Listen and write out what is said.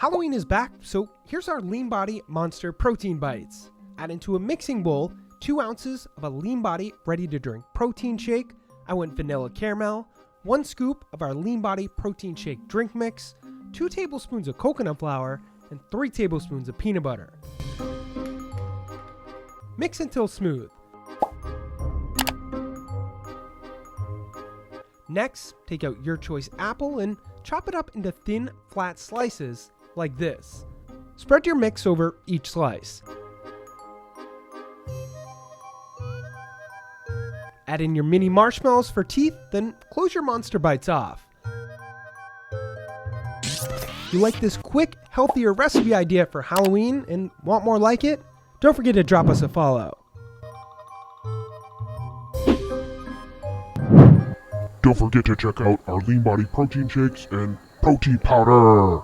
Halloween is back, so here's our Lean Body Monster Protein Bites. Add into a mixing bowl 2 ounces of a Lean Body ready-to-drink protein shake. I went vanilla caramel, 1 scoop of our Lean Body protein shake drink mix, 2 tablespoons of coconut flour, and 3 tablespoons of peanut butter. Mix until smooth. Next, take out your choice apple and chop it up into thin, flat slices like this. Spread your mix over each slice. Add in your mini marshmallows for teeth, then close your Monster Bites off. If you like this quick, healthier recipe idea for Halloween and want more like it? Don't forget to drop us a follow. Don't forget to check out our Lean Body protein shakes and protein powder.